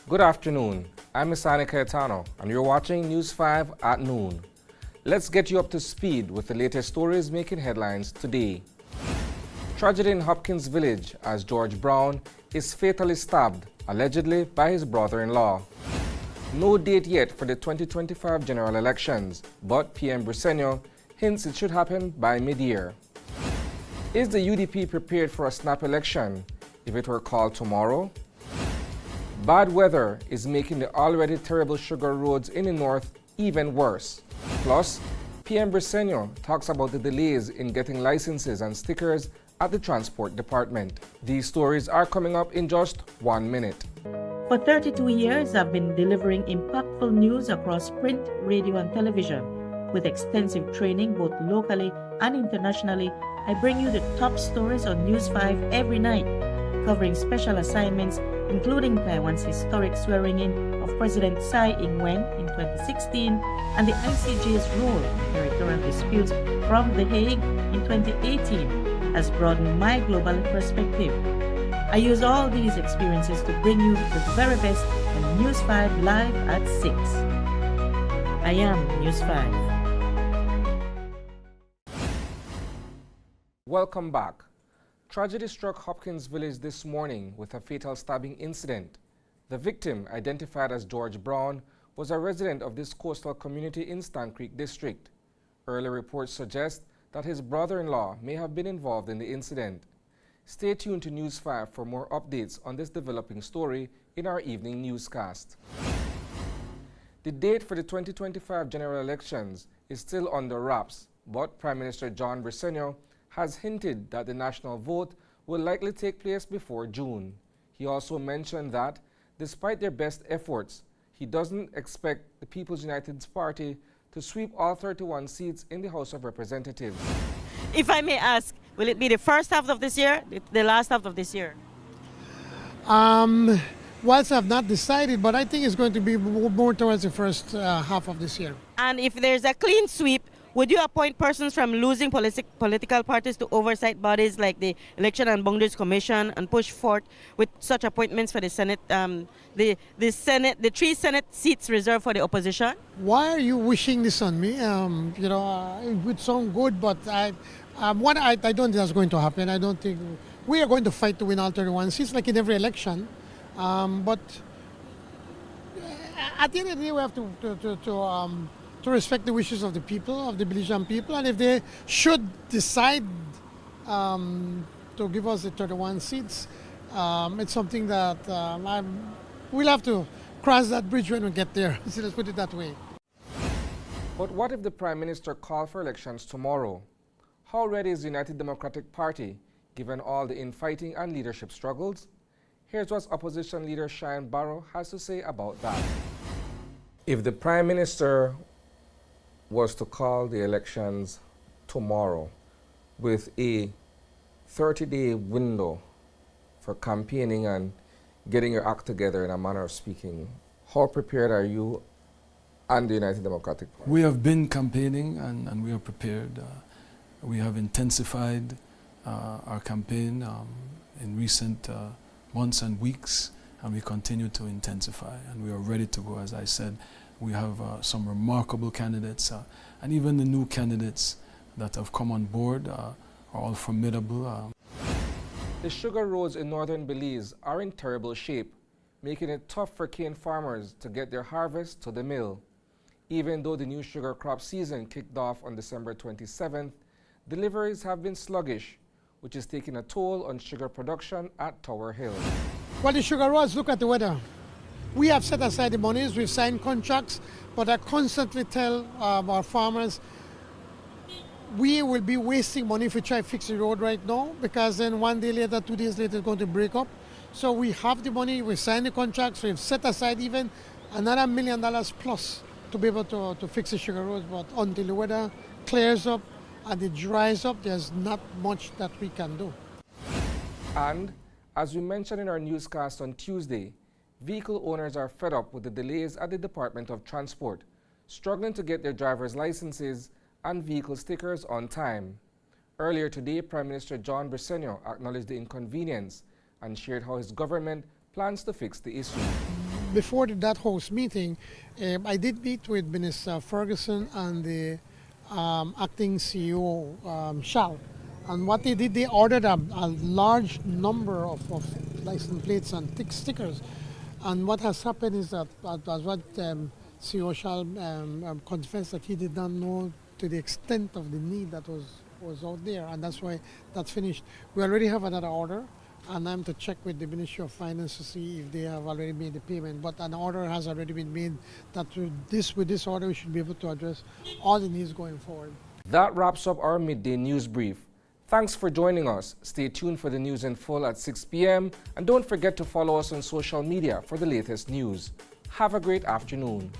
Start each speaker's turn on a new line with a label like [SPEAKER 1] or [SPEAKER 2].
[SPEAKER 1] Good afternoon. I'm Misani Cayetano, and you're watching News 5 at noon. Let's get you up to speed with the latest stories making headlines today. Tragedy in Hopkins village as George Brown is fatally stabbed, allegedly by his brother-in-law. No date yet for the 2025 general elections, but PM Briceño hints it should happen by mid-year. Is the UDP prepared for a snap election if it were called tomorrow? Bad weather is making the already terrible sugar roads in the north even worse. Plus, PM Briceño talks about the delays in getting licenses and stickers at the Transport Department. These stories are coming up in just 1 minute.
[SPEAKER 2] For 32 years, I've been delivering impactful news across print, radio, and television. With extensive training both locally and internationally, I bring you the top stories on News 5 every night, covering special assignments including Taiwan's historic swearing-in of President Tsai Ing-wen in 2016 and the ICJ's role in territorial disputes from The Hague in 2018 has broadened my global perspective. I use all these experiences to bring you the very best on News 5 live at 6. I am News 5.
[SPEAKER 1] Welcome back. Tragedy struck Hopkins village this morning with a fatal stabbing incident. The victim, identified as George Brown, was a resident of this coastal community in Stann Creek district. Early reports suggest that his brother-in-law may have been involved in the incident. Stay tuned to News 5 for more updates on this developing story in our evening newscast. The date for the 2025 general elections is still under wraps, but Prime Minister John Briceño has hinted that the national vote will likely take place before June. He also mentioned that, despite their best efforts, he doesn't expect the People's United Party to sweep all 31 seats in the House of Representatives.
[SPEAKER 3] If I may ask, will it be the first half of this year, the last half of this year?
[SPEAKER 4] Whilst I've not decided, but I think it's going to be more towards the first half of this year.
[SPEAKER 3] And if there's a clean sweep, would you appoint persons from losing political parties to oversight bodies like the Election and Boundaries Commission and push forth with such appointments for the Senate, the three Senate seats reserved for the opposition?
[SPEAKER 4] Why are you wishing this on me? It would sound good, but I don't think that's going to happen. I don't think we are going to fight to win all 31 seats like in every election. But at the end of the day, we have to respect the wishes of the people, of the Belizean people, and if they should decide to give us the 31 seats, it's something that we'll have to cross that bridge when we get there. So let's put it that way.
[SPEAKER 1] But what if the Prime Minister called for elections tomorrow? How ready is the United Democratic Party, given all the infighting and leadership struggles? Here's what Opposition Leader Cheyenne Barrow has to say about that. If the Prime Minister was to call the elections tomorrow with a 30-day window for campaigning and getting your act together in a manner of speaking, how prepared are you and the United Democratic Party?
[SPEAKER 5] We have been campaigning and we are prepared. We have intensified our campaign in recent months and weeks, and we continue to intensify, and we are ready to go. As I said, we have some remarkable candidates, and even the new candidates that have come on board are all formidable.
[SPEAKER 1] The sugar roads in northern Belize are in terrible shape, making it tough for cane farmers to get their harvest to the mill. Even though the new sugar crop season kicked off on December 27th, deliveries have been sluggish, which is taking a toll on sugar production at Tower Hill.
[SPEAKER 4] Well, the sugar roads, look at the weather. We have set aside the monies, we've signed contracts, but I constantly tell our farmers, we will be wasting money if we try to fix the road right now, because then 1 day later, 2 days later, it's going to break up. So we have the money, we've signed the contracts, we've set aside even another $1 million plus to be able to fix the sugar roads, but until the weather clears up and it dries up, there's not much that we can do.
[SPEAKER 1] And as we mentioned in our newscast on Tuesday, vehicle owners are fed up with the delays at the Department of Transport, struggling to get their driver's licenses and vehicle stickers on time. Earlier today, Prime Minister John Briceño acknowledged the inconvenience and shared how his government plans to fix the issue.
[SPEAKER 4] before that host meeting, I did meet with Minister Ferguson and the acting CEO, Shal. And what they did, they ordered a large number of license plates and stickers. And what has happened is that, as what CEO Shal confessed, that he did not know to the extent of the need that was out there, and that's why that's finished. We already have another order, and I'm to check with the Ministry of Finance to see if they have already made the payment. But an order has already been made that with this order we should be able to address all the needs going forward.
[SPEAKER 1] That wraps up our midday news brief. Thanks for joining us. Stay tuned for the news in full at 6 p.m. and don't forget to follow us on social media for the latest news. Have a great afternoon.